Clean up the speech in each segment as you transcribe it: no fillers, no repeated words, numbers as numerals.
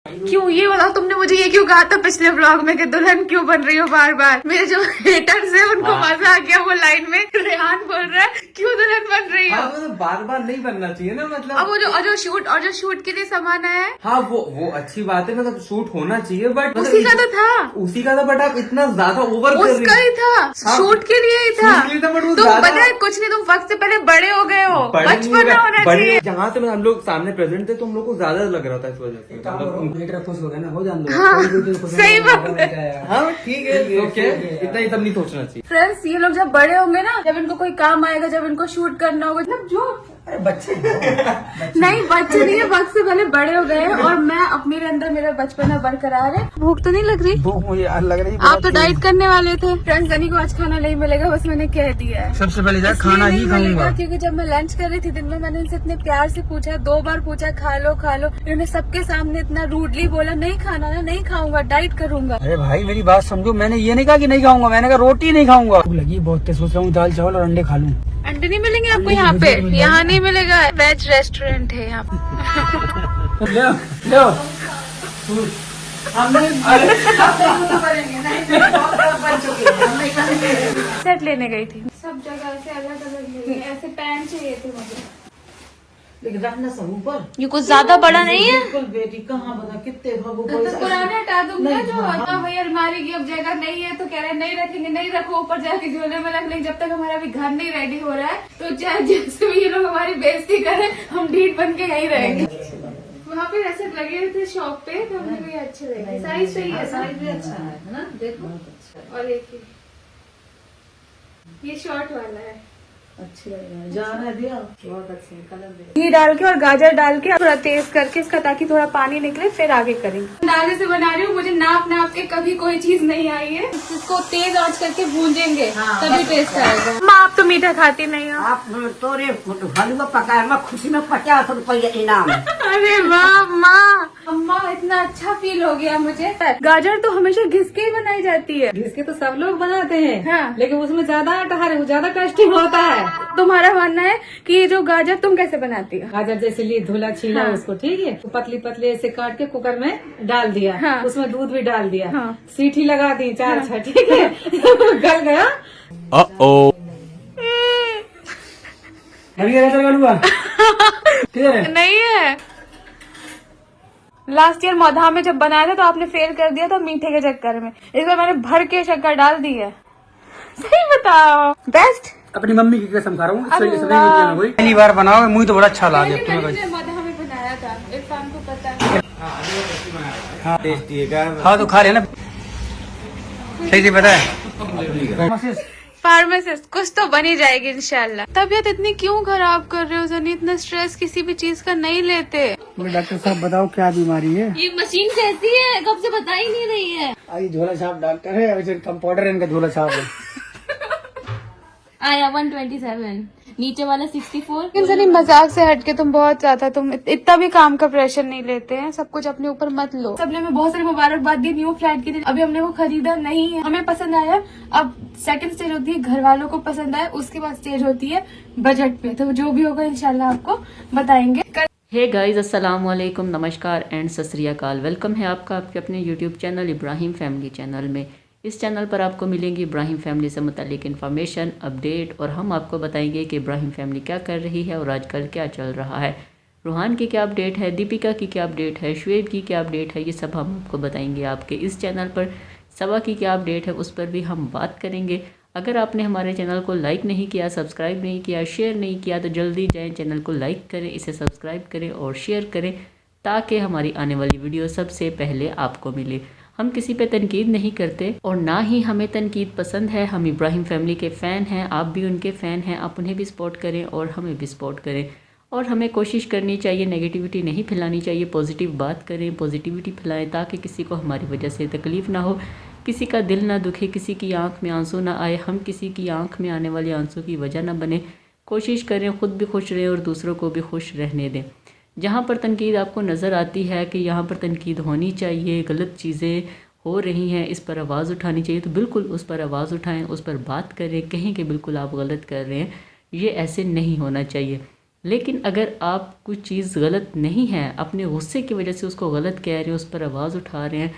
क्यों, ये बताओ तुमने मुझे ये क्यों कहा था पिछले ब्लॉग में कि दुल्हन क्यों बन रही हो बार बार। मेरे जो हेटर्स है उनको मजा आ गया वो लाइन में। रेहान बोल रहा है क्यों दुल्हन बन रही हो। मतलब बार बार नहीं बनना चाहिए ना, मतलब अब वो जो शूट के लिए सामान आया है, हाँ वो अच्छी बात है, मतलब शूट होना चाहिए, बट उसी का तो था, उसी का था, बट आप इतना ज्यादा ओवर कर रही उसका ही था, शूट के लिए ही था। तुम पता है कुछ नहीं, तुम वक्त से पहले बड़े हो गए हो, बचपन होना चाहिए। जहाँ से हम लोग सामने प्रेजेंट थे तो हम लोग को ज्यादा लग रहा था इस वजह से। खुश हो गए ना, हो जान दो। हाँ, सही बात है। हाँ ठीक है, ओके, इतना ही तब नहीं सोचना चाहिए। फ्रेंड्स, ये लोग जब बड़े होंगे ना, जब इनको कोई काम आएगा, जब इनको शूट करना होगा, मतलब जो बच्चे नहीं, बच्चे नहीं है, वक्त से पहले बड़े हो गए हैं। और मैं अब मेरे अंदर मेरा बचपना बरकरार है। भूख तो नहीं लग रही? भूख मुझे लग रही। आप तो डाइट करने वाले थे। फ्रेंड्स, सनी को आज खाना नहीं मिलेगा, बस मैंने कह दिया है। सबसे पहले जाकर खाना ही खाऊंगा, क्योंकि जब मैं लंच कर रही थी दिन में, मैंने इनसे इतने प्यार से पूछा, 2 बार पूछा खा लो खा लो, इन्होंने सबके सामने इतना रूडली बोला नहीं खाना ना, नहीं खाऊंगा, डाइट करूंगा। अरे भाई मेरी बात समझो, मैंने ये नहीं कहा कि नहीं खाऊंगा, मैंने कहा रोटी नहीं खाऊंगा। भूख लगी बहुत, सोच रहा हूँ दाल चावल और अंडे खा लूं। अंडे नहीं मिलेंगे आपको यहाँ पे? यहाँ नहीं मिलेगा, वेज रेस्टोरेंट है यहाँ पे। लो सेट लेने गई थी, सब जगह से अलग अलग मिले, ऐसे पैंट चाहिए थे मुझे, लेकिन रखना सब ऊपर। ये कुछ ज्यादा बड़ा नहीं है। बिल्कुल बेटी, कहाँ बता कितने भागो। तो पुराने हटा दूंगा जो। हाँ भाई, अलमारी की अब जगह नहीं है तो कह रहे हैं नहीं रखेंगे, नहीं रखो, ऊपर जाके झोले में रख लेंगे। जब तक हमारा भी घर नहीं रेडी हो रहा है तो चाहे जैसे भी ये लोग हमारी बेइज्जती करें, हम ढीठ बन के यहीं रहेंगे। वहाँ पे ऐसे लगे थे शॉप पे, तो हमने भी अच्छे लगे। साइज सही है, साइज भी अच्छा है ना, देखो। और एक ये शॉर्ट वाला है, अच्छी लग रहा है, जाना दिया बहुत अच्छे कलर दे। घी डाल के और गाजर डाल के थोड़ा तेज करके इसका, ताकि थोड़ा पानी निकले, फिर आगे करेंगे। अंदाजे से बना रही हूँ, मुझे नाप नाप के कभी कोई चीज नहीं आई है। इसको तेज आंच करके भूंजेंगे, तभी टेस्ट आएगा। माँ, आप तो मीठा खाती नहीं हो। आप तोरे हलवा पकाया, मैं खुशी में 50 रुपया इनाम। अरे वाह माँ, अम्मा इतना अच्छा फील हो गया मुझे। गाजर तो हमेशा घिस के ही बनाई जाती है। इसके तो सब लोग बनाते हैं, हाँ। लेकिन उसमें ज्यादा ज्यादा टेस्टी होता है। तुम्हारा मानना है कि ये जो गाजर तुम कैसे बनाती हो? गाजर जैसे लिए धुला छीला हाँ। उसको, ठीक है, तो पतली पतली ऐसे काट के कुकर में डाल दिया। हाँ। उसमें दूध भी डाल दिया। हाँ। सीटी लगा दी 4-6, ठीक है। गल गया। नहीं है। लास्ट ईयर मौधा में जब बनाया था तो आपने फेल कर दिया था मीठे के चक्कर में। इस बार मैंने भर के शक्कर डाल दी है। सही बताओ, बेस्ट। अपनी मम्मी की कसम खा रहा हूँ, अल्लाह। पहली बार बनाओ, मुझे तो बड़ा अच्छा लगा तुम्हें। मौधा में बनाया था, इरफान को पता है। टेस्टी है। हाँ तो खा लेना, सही से पता है। फार्मासिस्ट कुछ तो बनी जाएगी इंशाल्लाह। तबीयत इतनी क्यों खराब कर रहे हो सनी? इतना स्ट्रेस किसी भी चीज का नहीं लेते। डॉक्टर साहब बताओ क्या बीमारी है? ये मशीन कैसी है, कब से बता ही नहीं रही है। आई झोला छाप डॉक्टर है, कंपाउंडर इनका झोला छाप है। आया 127, नीचे वाला 64। सनी, मजाक से हटके तुम बहुत ज्यादा, तुम इतना भी काम का प्रेशर नहीं लेते हैं। सब कुछ अपने ऊपर मत लो। सबने में बहुत सारी मुबारकबाद दी न्यू फ्लैट के लिए। अभी हमने वो खरीदा नहीं है, हमें पसंद आया। अब सेकंड स्टेज होती है घर वालों को पसंद आया, उसके बाद स्टेज होती है बजट पे। तो जो भी होगा इंशाल्लाह आपको बताएंगे। हे गाइस, अस्सलाम वालेकुम, नमस्कार एंड सत श्री अकाल। वेलकम है आपका आपके अपने YouTube channel Ibrahim family channel में। इस चैनल पर आपको मिलेंगी इब्राहिम फैमिली से मुतालिक इन्फॉर्मेशन, अपडेट, और हम आपको बताएंगे कि इब्राहिम फैमिली क्या कर रही है और आजकल क्या चल रहा है। रूहान की क्या अपडेट है, दीपिका की क्या अपडेट है, शुएब की क्या अपडेट है, ये सब हम आपको बताएंगे आपके इस चैनल पर। सबा की क्या अपडेट है उस पर भी हम बात करेंगे। अगर आपने हमारे चैनल को लाइक नहीं किया, सब्सक्राइब नहीं किया, शेयर नहीं किया तो जल्दी जाएँ चैनल को लाइक करें, इसे सब्सक्राइब करें और शेयर करें, ताकि हमारी आने वाली वीडियो सबसे पहले आपको मिले। हम किसी पे तनकीद नहीं करते और ना ही हमें तनकीद पसंद है। हम इब्राहिम फैमिली के फ़ैन हैं, आप भी उनके फ़ैन हैं। आप उन्हें भी सपोर्ट करें और हमें भी सपोर्ट करें। और हमें कोशिश करनी चाहिए, नेगेटिविटी नहीं फैलानी चाहिए, पॉजिटिव बात करें, पॉजिटिविटी फैलाएं, ताकि किसी को हमारी वजह से तकलीफ़ ना हो, किसी का दिल ना दुखे, किसी की आंख में आंसू ना आए, हम किसी की आंख में आने वाले आंसू की वजह ना बने। कोशिश करें ख़ुद भी खुश रहें और दूसरों को भी खुश रहने दें। जहाँ पर तनकीद आपको नज़र आती है कि यहाँ पर तनकीद होनी चाहिए, गलत चीज़ें हो रही हैं, इस पर आवाज़ उठानी चाहिए, तो बिल्कुल उस पर आवाज़ उठाएं, उस पर बात करें, कहें कि बिल्कुल आप गलत कर रहे हैं, ये ऐसे नहीं होना चाहिए। लेकिन अगर आप कुछ चीज़ गलत नहीं है, अपने गुस्से की वजह से उसको गलत कह रहे हैं, उस पर आवाज़ उठा रहे हैं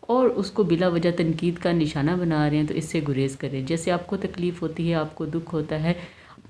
और उसको बिला वजह तनकीद का निशाना बना रहे हैं, तो इससे गुरेज करें। जैसे आपको तकलीफ़ होती है, आपको दुख होता है,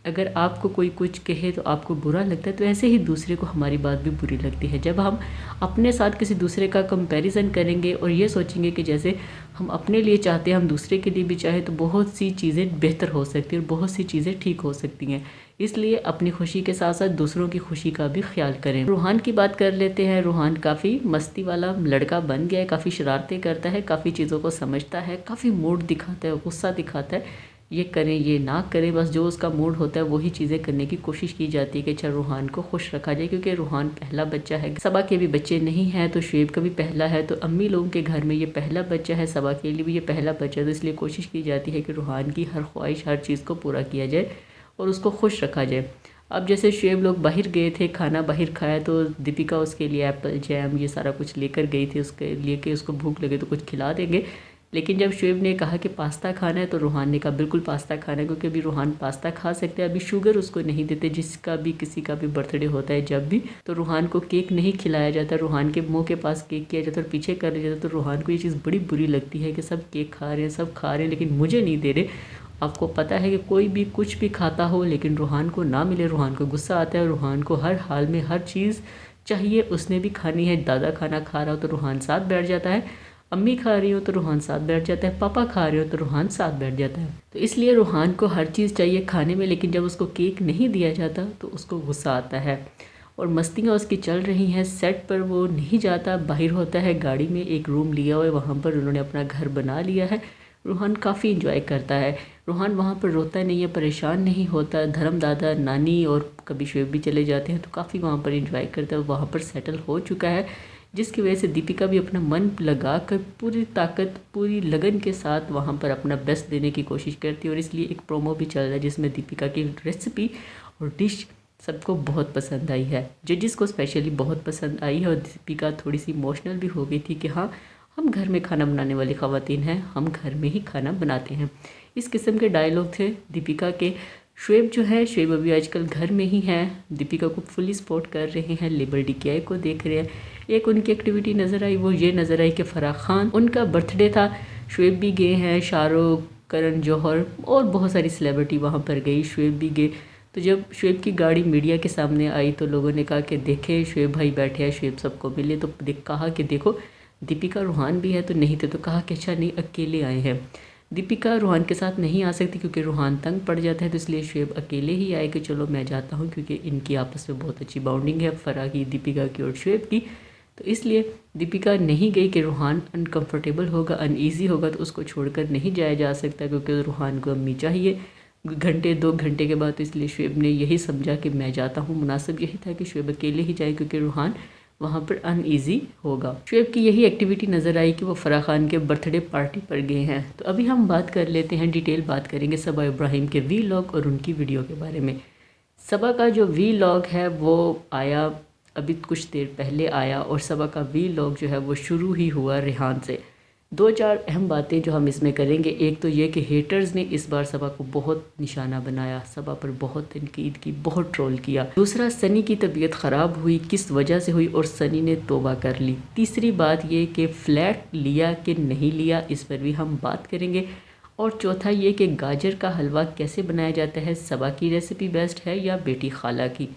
अगर आपको कोई कुछ कहे तो आपको बुरा लगता है, तो ऐसे ही दूसरे को हमारी बात भी बुरी लगती है। जब हम अपने साथ किसी दूसरे का कंपैरिजन करेंगे और ये सोचेंगे कि जैसे हम अपने लिए चाहते हैं हम दूसरे के लिए भी चाहें, तो बहुत सी चीज़ें बेहतर हो सकती हैं और बहुत सी चीज़ें ठीक हो सकती हैं। इसलिए अपनी खुशी के साथ साथ दूसरों की खुशी का भी ख्याल करें। रूहान की बात कर लेते हैं। रूहान काफ़ी मस्ती वाला लड़का बन गया है, काफ़ी शरारतें करता है, काफ़ी चीज़ों को समझता है, काफ़ी मूड दिखाता है, गुस्सा दिखाता है, ये करें ये ना करें, बस जो उसका मूड होता है वही चीज़ें करने की कोशिश की जाती है कि अच्छा रूहान को खुश रखा जाए, क्योंकि रूहान पहला बच्चा है। सबा के भी बच्चे नहीं हैं तो शुएब का भी पहला है, तो अम्मी लोगों के घर में ये पहला बच्चा है, सबा के लिए भी ये पहला बच्चा है, तो इसलिए कोशिश की जाती है कि रूहान की हर ख्वाहिश हर चीज़ को पूरा किया जाए और उसको खुश रखा जाए। अब जैसे शुएब लोग बाहर गए थे, खाना बाहर खाया, तो दीपिका उसके लिए एप्पल जैम ये सारा कुछ लेकर गई थी उसके लिए कि उसको भूख लगे तो कुछ खिला देंगे। लेकिन जब शुएब ने कहा कि पास्ता खाना है तो रूहान ने कहा बिल्कुल पास्ता खाना है, क्योंकि अभी रूहान पास्ता खा सकते हैं, अभी शुगर उसको नहीं देते। जिसका भी किसी का भी बर्थडे होता है जब भी, तो रूहान को केक नहीं खिलाया जाता, रूहान के मुंह के पास केक किया जाता और पीछे कर लिया जाता। तो रूहान को ये चीज़ बड़ी बुरी लगती है कि सब केक खा रहे हैं, सब खा रहे हैं लेकिन मुझे नहीं दे रहे। आपको पता है कि कोई भी कुछ भी खाता हो लेकिन रूहान को ना मिले, रूहान को गुस्सा आता है, रूहान को हर हाल में हर चीज़ चाहिए, उसने भी खानी है। दादा खाना खा रहा हो तो रूहान साथ बैठ जाता है, अम्मी खा रही हो तो रूहान साथ बैठ जाता है, पापा खा रहे हो तो रूहान साथ बैठ जाता है। तो इसलिए रूहान को हर चीज़ चाहिए खाने में, लेकिन जब उसको केक नहीं दिया जाता तो उसको गुस्सा आता है। और मस्तियाँ उसकी चल रही हैं, सेट पर वो नहीं जाता, बाहर होता है, गाड़ी में एक रूम लिया हुआ है, वहाँ पर उन्होंने अपना घर बना लिया है। रूहान काफ़ी इंजॉय करता है, रूहान वहाँ पर रोता नहीं है, परेशान नहीं होता। धर्म दादा नानी और कभी शुएब भी चले जाते हैं तो काफ़ी वहाँ पर इंजॉय करता है, वहाँ पर सेटल हो चुका है, जिसकी वजह से दीपिका भी अपना मन लगा कर पूरी ताकत पूरी लगन के साथ वहाँ पर अपना बेस्ट देने की कोशिश करती है। और इसलिए एक प्रोमो भी चल रहा है जिसमें दीपिका की रेसिपी और डिश सबको बहुत पसंद आई है, जजिस को स्पेशली बहुत पसंद आई है। और दीपिका थोड़ी सी इमोशनल भी हो गई थी कि हाँ हम घर में खाना बनाने वाली ख़वातीन हैं, हम घर में ही खाना बनाते हैं। इस किस्म के डायलॉग थे दीपिका के। शुएब जो है, शुएब अभी आजकल घर में ही है, दीपिका को फुली सपोर्ट कर रहे हैं, लेबर DKI को देख रहे हैं। एक उनकी एक्टिविटी नज़र आई, वो ये नज़र आई कि फ़राह खान उनका बर्थडे था, शुएब भी गए हैं, शाहरुख, करण जौहर और बहुत सारी सेलिब्रिटी वहाँ पर गई, शुएब भी गए। तो जब शुएब की गाड़ी मीडिया के सामने आई तो लोगों ने कहा कि देखें शुएब भाई बैठे हैं, शुएब सबको मिले। तो कहा कि देखो दीपिका रूहान भी है, तो नहीं थे, तो कहा कि अच्छा नहीं अकेले आए हैं। दीपिका रूहान के साथ नहीं आ सकती क्योंकि रूहान तंग पड़ जाता है, तो इसलिए शुएब अकेले ही आए कि चलो मैं जाता हूँ, क्योंकि इनकी आपस में बहुत अच्छी बाउंडिंग है, फ़राह की, दीपिका की और शुएब की। तो इसलिए दीपिका नहीं गई कि रूहान अनकंफर्टेबल होगा, अनईज़ी होगा, तो उसको छोड़कर नहीं जाया जा सकता क्योंकि रूहान को अम्मी चाहिए घंटे 2 घंटे के बाद। तो इसलिए शुएब ने यही समझा कि मैं जाता हूँ, मुनासिब यही था कि शुएब अकेले ही जाए क्योंकि रूहान वहाँ पर अनईज़ी होगा। शुएब की यही एक्टिविटी नज़र आई कि वो फ़राह खान के बर्थडे पार्टी पर गए हैं। तो अभी हम बात कर लेते हैं, डिटेल बात करेंगे सबा इब्राहिम के वीलॉग और उनकी वीडियो के बारे में। सबा का जो वीलॉग है वो आया अभी कुछ देर पहले आया, और सबा का वीलॉग जो है वो शुरू ही हुआ रेहान से। 2-4 अहम बातें जो हम इसमें करेंगे, एक तो ये कि हेटर्स ने इस बार सबा को बहुत निशाना बनाया, सबा पर बहुत तनकीद की, बहुत ट्रोल किया। दूसरा, सनी की तबीयत ख़राब हुई, किस वजह से हुई और सनी ने तौबा कर ली। तीसरी बात ये कि फ़्लैट लिया कि नहीं लिया, इस पर भी हम बात करेंगे। और चौथा ये कि गाजर का हलवा कैसे बनाया जाता है, सबा की रेसिपी बेस्ट है या बेटी खाला की।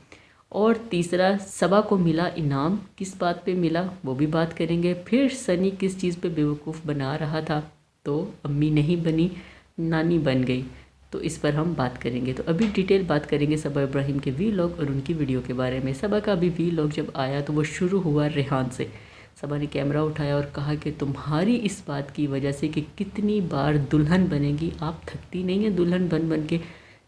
और तीसरा, सबा को मिला इनाम, किस बात पे मिला वो भी बात करेंगे। फिर सनी किस चीज़ पे बेवकूफ़ बना रहा था, तो अम्मी नहीं बनी नानी बन गई, तो इस पर हम बात करेंगे। तो अभी डिटेल बात करेंगे सबा इब्राहिम के वीलॉग और उनकी वीडियो के बारे में। सबा का अभी वीलॉग जब आया तो वो शुरू हुआ रेहान से। सबा ने कैमरा उठाया और कहा कि तुम्हारी इस बात की वजह से कि कितनी बार दुल्हन बनेगी, आप थकती नहीं है दुल्हन बन बन के।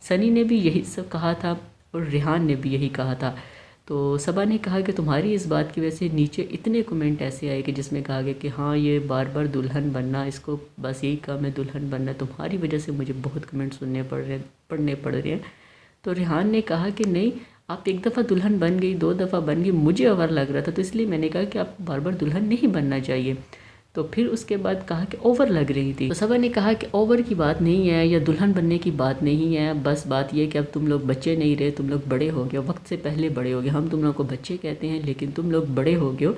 सनी ने भी यही सब कहा था और रेहान ने भी यही कहा था। तो सबा ने कहा कि तुम्हारी इस बात की वजह से नीचे इतने कमेंट ऐसे आए कि जिसमें कहा गया कि हाँ ये बार बार दुल्हन बनना, इसको बस यही काम है दुल्हन बनना, तुम्हारी वजह से मुझे बहुत कमेंट पढ़ने पड़ रहे हैं। तो रेहान ने कहा कि नहीं, आप एक दफ़ा दुल्हन बन गई, 2 दफ़ा बन गई, मुझे अवर लग रहा था, तो इसलिए मैंने कहा कि आपको बार बार दुल्हन नहीं बनना चाहिए। तो फिर उसके बाद कहा कि ओवर लग रही थी। तो सबा ने कहा कि ओवर की बात नहीं है या दुल्हन बनने की बात नहीं है, बस बात ये कि अब तुम लोग बच्चे नहीं रहे, तुम लोग बड़े हो गए, वक्त से पहले बड़े हो गए। हम तुम लोग को बच्चे कहते हैं लेकिन तुम लोग बड़े हो गए हो,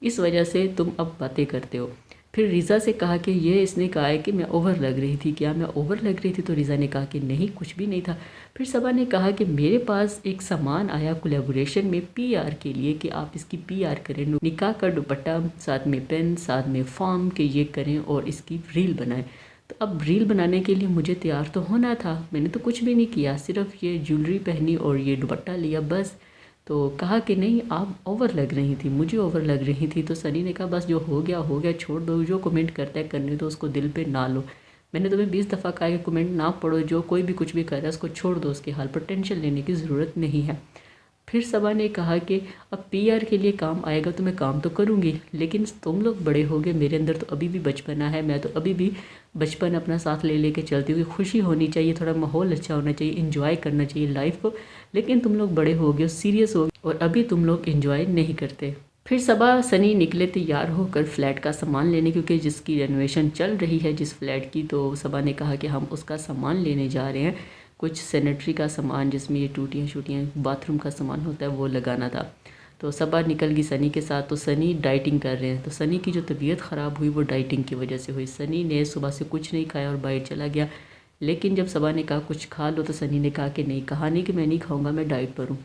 इस वजह से तुम अब बातें करते हो। फिर रिज़ा से कहा कि ये इसने कहा है कि मैं ओवर लग रही थी, क्या मैं ओवर लग रही थी? तो रिज़ा ने कहा कि नहीं, कुछ भी नहीं था। फिर सबा ने कहा कि मेरे पास एक सामान आया कोलैबोरेशन में PR के लिए कि आप इसकी PR करें, निकाह का दुपट्टा, साथ में पेन, साथ में फॉर्म के ये करें और इसकी रील बनाएं। तो अब रील बनाने के लिए मुझे तैयार तो होना था, मैंने तो कुछ भी नहीं किया, सिर्फ ये ज्वेलरी पहनी और ये दुपट्टा लिया बस। तो कहा कि नहीं, आप ओवर लग रही थी, मुझे ओवर लग रही थी। तो सनी ने कहा बस जो हो गया छोड़ दो, जो कमेंट करता है करने दो, उसको दिल पे ना लो। मैंने तुम्हें 20 दफ़ा कहा कि कमेंट ना पढ़ो, जो कोई भी कुछ भी कर रहा है उसको छोड़ दो, उसके हाल पर टेंशन लेने की ज़रूरत नहीं है। फिर सबा ने कहा कि अब PR के लिए काम आएगा तो मैं काम तो करूँगी, लेकिन तुम लोग बड़े हो गए, मेरे अंदर तो अभी भी बचपना है, मैं तो अभी भी बचपन अपना साथ ले लेके चलती हूँ। खुशी होनी चाहिए, थोड़ा माहौल अच्छा होना चाहिए, इन्जॉय करना चाहिए लाइफ को, लेकिन तुम लोग बड़े हो गए, सीरियस हो गए और अभी तुम लोग इन्जॉय नहीं करते। फिर सबा सनी निकले तैयार होकर फ्लैट का सामान लेने, क्योंकि जिसकी रेनोवेशन चल रही है जिस फ्लैट की, तो सबा ने कहा कि हम उसका सामान लेने जा रहे हैं, कुछ सैनिटरी का सामान जिसमें ये टूटियाँ शूटियाँ बाथरूम का सामान होता है वो लगाना था। तो सबा निकल गई सनी के साथ। तो सनी डाइटिंग कर रहे हैं, तो सनी की जो तबीयत ख़राब हुई वो डाइटिंग की वजह से हुई। सनी ने सुबह से कुछ नहीं खाया और बाहर चला गया, लेकिन जब सबा ने कहा कुछ खा लो तो सनी ने कहा कि नहीं, कहा नहीं कि मैं नहीं खाऊंगा, मैं डाइट पर हूँ।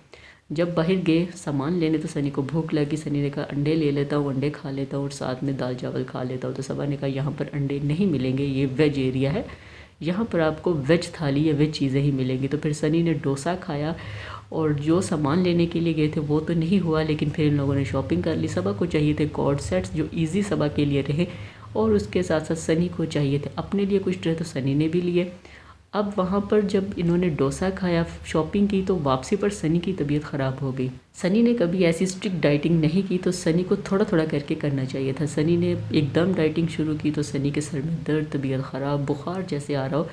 जब बाहर गए सामान लेने तो सनी को भूख लगी, सनी ने कहा अंडे ले लेता हूँ, अंडे खा लेता हूँ और साथ में दाल चावल खा लेता हूँ। तो सबा ने कहा यहाँ पर अंडे नहीं मिलेंगे, ये वेज एरिया है, यहाँ पर आपको वेज थाली या वेज चीज़ें ही मिलेंगी। तो फिर सनी ने डोसा खाया और जो सामान लेने के लिए गए थे वो तो नहीं हुआ, लेकिन फिर इन लोगों ने शॉपिंग कर ली। सबा को चाहिए थे कॉर्ड सेट्स जो इजी सबा के लिए रहे, और उसके साथ साथ सनी को चाहिए थे अपने लिए कुछ ड्रेस, तो सनी ने भी लिए। अब वहाँ पर जब इन्होंने डोसा खाया, शॉपिंग की, तो वापसी पर सनी की तबीयत ख़राब हो गई। सनी ने कभी ऐसी स्ट्रिक्ट डाइटिंग नहीं की, तो सनी को थोड़ा थोड़ा करके करना चाहिए था। सनी ने एकदम डाइटिंग शुरू की तो सनी के सर में दर्द, तबीयत ख़राब, बुखार जैसे आ रहा हो,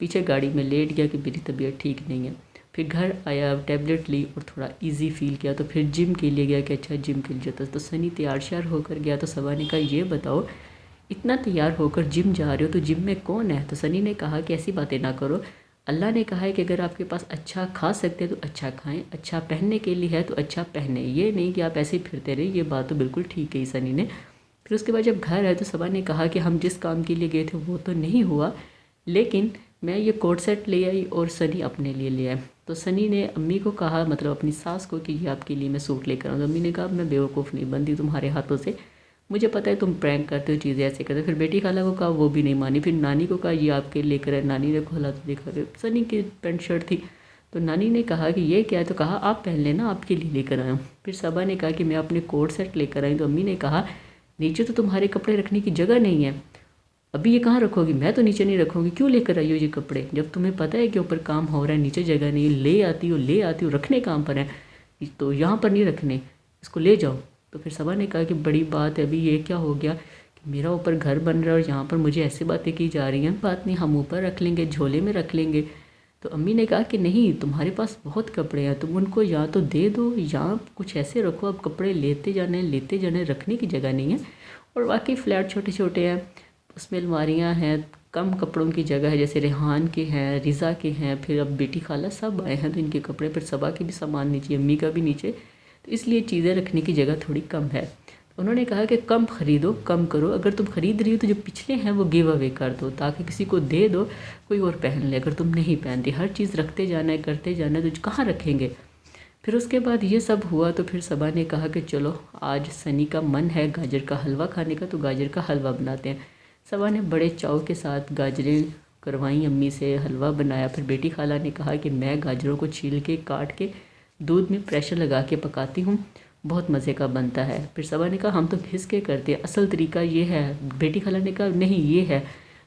पीछे गाड़ी में लेट गया कि मेरी तबीयत ठीक नहीं है। फिर घर आया, टैबलेट ली और थोड़ा इजी फील किया, तो फिर जिम के लिए गया कि अच्छा जिम के लिए जाता। तो सनी तैयार श्यार होकर गया। तो सबा ने कहा ये बताओ, इतना तैयार होकर जिम जा रहे हो तो जिम में कौन है? तो सनी ने कहा कि ऐसी बातें ना करो, अल्लाह ने कहा है कि अगर आपके पास अच्छा खा सकते हैं तो अच्छा खाएं, अच्छा पहनने के लिए है तो अच्छा पहने, ये नहीं कि आप ऐसे ही फिरते रहे। ये बात तो बिल्कुल ठीक है सनी ने। फिर उसके बाद जब घर आए तो सबा ने कहा कि हम जिस काम के लिए गए थे वो तो नहीं हुआ, लेकिन मैं ये कोट सेट ले आई और सनी अपने लिए ले आए। तो सनी ने अम्मी को कहा, मतलब अपनी सास को, कि ये आपके लिए मैं सूट लेकर आऊँ। तो अम्मी ने कहा मैं बेवकूफ़ नहीं बनती तुम्हारे हाथों से, मुझे पता है तुम प्रैंक करते हो, चीज़ें ऐसे करते हो। फिर बेटी खाला को कहा, वो भी नहीं मानी। फिर नानी को कहा ये आपके लेकर है, नानी ने खोला तो देखा सनी की पैंट शर्ट थी। तो नानी ने कहा कि ये क्या है? तो कहा आप पहन लेना, आपके लिए लेकर आया हूँ। फिर सबा ने कहा कि मैं अपने कोट सेट लेकर आई। तो अम्मी ने कहा नीचे तो तुम्हारे कपड़े रखने की जगह नहीं है, अभी ये कहाँ रखोगी? मैं तो नीचे नहीं रखूँगी, क्यों लेकर आई हो ये कपड़े? जब तुम्हें पता है कि ऊपर काम हो रहा है, नीचे जगह नहीं, ले आती हो, रखने काम पर है, तो यहाँ पर नहीं रखने, इसको ले जाओ। तो फिर सबा ने कहा कि बड़ी बात है, अभी ये क्या हो गया कि मेरा ऊपर घर बन रहा है और यहाँ पर मुझे ऐसी बातें की जा रही हैं। बात नहीं, हम ऊपर रख लेंगे, झोले में रख लेंगे। तो अम्मी ने कहा कि नहीं, तुम्हारे पास बहुत कपड़े हैं, तुम उनको या तो दे दो या कुछ ऐसे रखो, अब कपड़े लेते जाने, रखने की जगह नहीं है। और वाकई फ्लैट छोटे छोटे हैं, उसमें अलमारियाँ हैं, कम कपड़ों की जगह है, जैसे रेहान के हैं, रिज़ा के हैं, फिर अब बेटी खाला सब आए हैं तो इनके कपड़े, फिर सबा के भी सामान नीचे, अम्मी का भी नीचे, तो इसलिए चीज़ें रखने की जगह थोड़ी कम है। तो उन्होंने कहा कि कम ख़रीदो, कम करो, अगर तुम ख़रीद रही हो तो जो पिछले हैं वो गिव अवे कर दो, ताकि किसी को दे दो, कोई और पहन ले। अगर तुम नहीं पहनती, हर चीज़ रखते जाना है, करते जाना है, तो कहाँ रखेंगे? फिर उसके बाद ये सब हुआ तो फिर सबा ने कहा कि चलो आज सनी का मन है गाजर का हलवा खाने का, तो गाजर का हलवा बनाते हैं। सबा ने बड़े चाव के साथ गाजरें करवाई अम्मी से, हलवा बनाया। फिर बेटी खाला ने कहा कि मैं गाजरों को छील के काट के दूध में प्रेशर लगा के पकाती हूँ, बहुत मज़े का बनता है। फिर सबा ने कहा हम तो घिस के करते हैं, असल तरीका ये है। बेटी खाला ने कहा नहीं ये है।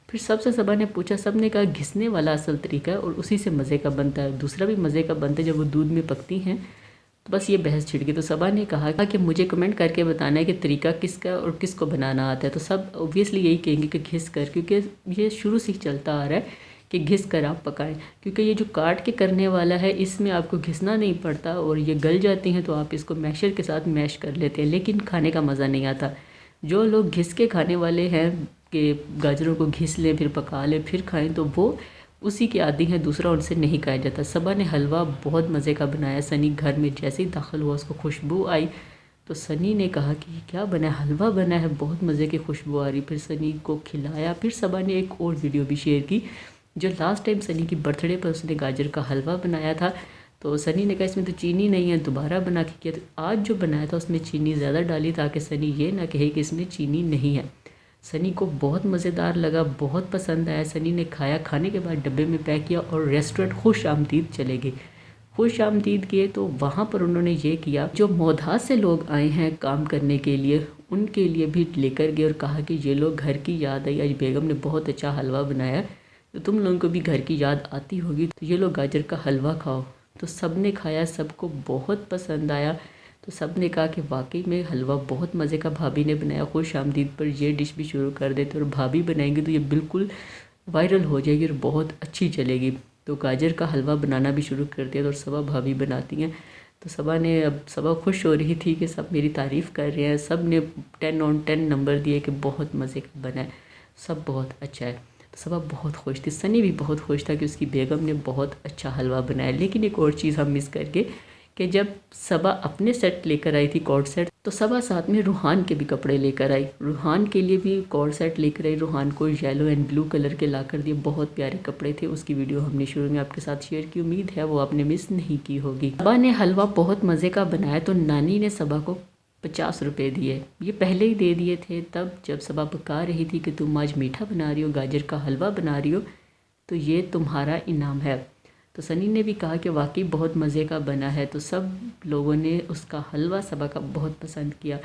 फिर सबसे सबा ने पूछा, सब ने कहा घिसने वाला असल तरीका है और उसी से मज़े का बनता है, दूसरा भी मज़े का बनता है जब वो दूध में पकती हैं। तो बस ये बहस छिड़ गई। तो सबा ने कहा कि मुझे कमेंट करके बताना है कि तरीका किसका और किसको बनाना आता है। तो सब ऑब्वियसली यही कहेंगे कि घिस कर, क्योंकि ये शुरू से ही चलता आ रहा है कि घिस कर आप पकाएं, क्योंकि ये जो काट के करने वाला है इसमें आपको घिसना नहीं पड़ता और ये गल जाती हैं, तो आप इसको मैशर के साथ मैश कर लेते हैं, लेकिन खाने का मज़ा नहीं आता। जो लोग घिस के खाने वाले हैं कि गाजरों को घिस लें फिर पका लें फिर खाएं, तो वो उसी के आदी हैं, दूसरा उनसे नहीं खाया जाता। सबा ने हलवा बहुत मज़े का बनाया। सनी घर में जैसे ही दाखिल हुआ उसको खुशबू आई तो सनी ने कहा कि क्या बना है, हलवा बना है, बहुत मज़े की खुशबू आ रही। फिर सनी को खिलाया। फिर सबा ने एक और वीडियो भी शेयर की जो लास्ट टाइम सनी की बर्थडे पर उसने गाजर का हलवा बनाया था। तो सनी ने कहा इसमें तो चीनी नहीं है, दोबारा बना के किया। तो आज जो बनाया था उसमें चीनी ज़्यादा डाली ताकि सनी ये ना कहे कि इसमें चीनी नहीं है। सनी को बहुत मज़ेदार लगा, बहुत पसंद आया। सनी ने खाया, खाने के बाद डब्बे में पैक किया और रेस्टोरेंट खुश आमदीद चले गए। खुश आमदीद किए तो वहाँ पर उन्होंने ये किया, जो मौधात से लोग आए हैं काम करने के लिए उनके लिए भी लेकर गए और कहा कि ये लोग घर की याद आई, आज बेगम ने बहुत अच्छा हलवा बनाया, तो तुम लोगों को भी घर की याद आती होगी, तो ये लोग गाजर का हलवा खाओ। तो सब ने खाया, सबको बहुत पसंद आया। तो सब ने कहा कि वाकई में हलवा बहुत मज़े का भाभी ने बनाया। खुश आमदीद पर ये डिश भी शुरू कर देते और भाभी बनाएंगे तो ये बिल्कुल वायरल हो जाएगी और बहुत अच्छी चलेगी। तो गाजर का हलवा बनाना भी शुरू कर दिया और सबा भाभी बनाती हैं। तो सबा खुश हो रही थी कि सब मेरी तारीफ़ कर रहे हैं। सब ने 10 on 10 नंबर दिए कि बहुत मज़े का बना है, सब बहुत अच्छा है। तो सबा बहुत खुश थी। सनी भी बहुत खुश था कि उसकी बेगम ने बहुत अच्छा हलवा बनाया। लेकिन एक और चीज़ हम मिस कर गए कि जब सबा अपने सेट लेकर आई थी कॉर्ड सेट, तो सबा साथ में रूहान के भी कपड़े लेकर आई। रूहान के लिए भी कॉर्ड सेट लेकर आई। रूहान को येलो एंड ब्लू कलर के ला कर दिए, बहुत प्यारे कपड़े थे। उसकी वीडियो हमने शुरू में आपके साथ शेयर की, उम्मीद है वो आपने मिस नहीं की होगी। सबा ने हलवा बहुत मज़े का बनाया तो नानी ने सबा को 50 रुपये दिए। ये पहले ही दे दिए थे तब जब सबा पका रही थी कि तुम आज मीठा बना रही हो, गाजर का हलवा बना रही हो, तो ये तुम्हारा इनाम है। तो सनी ने भी कहा कि वाकई बहुत मज़े का बना है। तो सब लोगों ने उसका हलवा सबा का बहुत पसंद किया।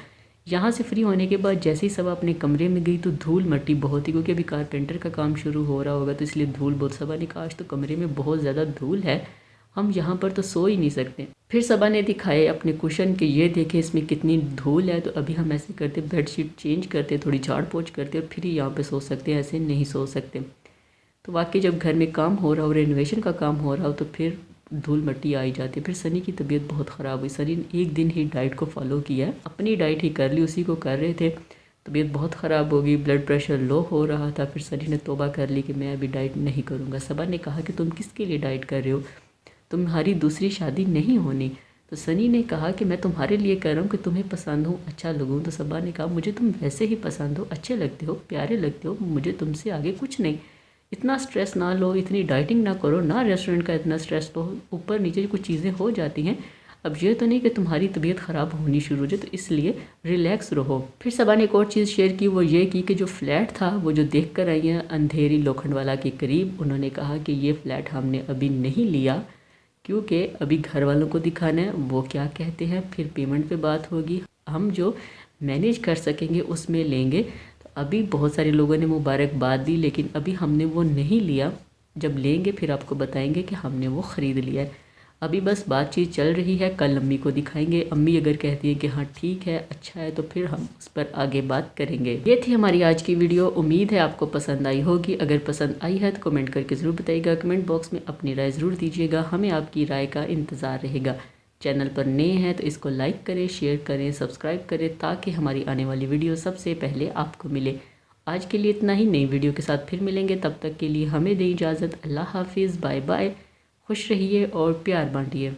यहाँ से फ्री होने के बाद जैसे ही सबा अपने कमरे में गई तो धूल मट्टी बहुत ही, क्योंकि अभी कारपेंटर का काम शुरू हो रहा होगा तो इसलिए धूल बहुत। सबा ने कहा आज तो कमरे में बहुत ज़्यादा धूल है, हम यहाँ पर तो सो ही नहीं सकते। फिर सबा ने दिखाए अपने कुशन के, ये देखे इसमें कितनी धूल है, तो अभी हम ऐसे करते बेडशीट चेंज करते, थोड़ी झाड़ पोंछ करते और फिर ही यहाँ पे सो सकते हैं, ऐसे नहीं सो सकते। तो वाकई जब घर में काम हो रहा हो, रेनोवेशन का काम हो रहा हो, तो फिर धूल मट्टी आई जाती है। फिर सनी की तबीयत बहुत ख़राब हुई। सनी ने एक दिन ही डाइट को फॉलो किया, अपनी डाइट ही कर ली, उसी को कर रहे थे। तबीयत बहुत ख़राब हो गई, ब्लड प्रेशर लो हो रहा था। फिर सनी ने तौबा कर ली कि मैं अभी डाइट नहीं करूँगा। सबा ने कहा कि तुम किसके लिए डाइट कर रहे हो, तुम्हारी दूसरी शादी नहीं होनी। तो सनी ने कहा कि मैं तुम्हारे लिए कर रहा हूँ कि तुम्हें पसंद हो, अच्छा लगूँ। तो सबा ने कहा मुझे तुम वैसे ही पसंद हो, अच्छे लगते हो, प्यारे लगते हो, मुझे तुमसे आगे कुछ नहीं। इतना स्ट्रेस ना लो, इतनी डाइटिंग ना करो, ना रेस्टोरेंट का इतना स्ट्रेस लो, ऊपर नीचे कुछ चीज़ें हो जाती हैं। अब ये तो नहीं कि तुम्हारी तबीयत ख़राब होनी शुरू हो जाए, तो इसलिए रिलैक्स रहो। फिर सबा ने एक और चीज़ शेयर की, वो ये की कि जो फ्लैट था वो जो देख कर आई हैं अंधेरी लोखंडवाला के करीब, उन्होंने कहा कि ये फ्लैट हमने अभी नहीं लिया क्योंकि अभी घर वालों को दिखाना है, वो क्या कहते हैं, फिर पेमेंट पे बात होगी, हम जो मैनेज कर सकेंगे उसमें लेंगे। तो अभी बहुत सारे लोगों ने मुबारकबाद दी, लेकिन अभी हमने वो नहीं लिया, जब लेंगे फिर आपको बताएंगे कि हमने वो ख़रीद लिया है। अभी बस बातचीत चल रही है, कल अम्मी को दिखाएंगे। अम्मी अगर कहती है कि हाँ ठीक है, अच्छा है, तो फिर हम उस पर आगे बात करेंगे। ये थी हमारी आज की वीडियो, उम्मीद है आपको पसंद आई होगी। अगर पसंद आई है तो कमेंट करके ज़रूर बताइएगा, कमेंट बॉक्स में अपनी राय ज़रूर दीजिएगा, हमें आपकी राय का इंतज़ार रहेगा। चैनल पर नए हैं तो इसको लाइक करें, शेयर करें, सब्सक्राइब करें, ताकि हमारी आने वाली वीडियो सबसे पहले आपको मिले। आज के लिए इतना ही, नई वीडियो के साथ फिर मिलेंगे, तब तक के लिए हमें दें इजाज़त। अल्लाह हाफिज़, बाय बाय, खुश रहिए और प्यार बांटिए।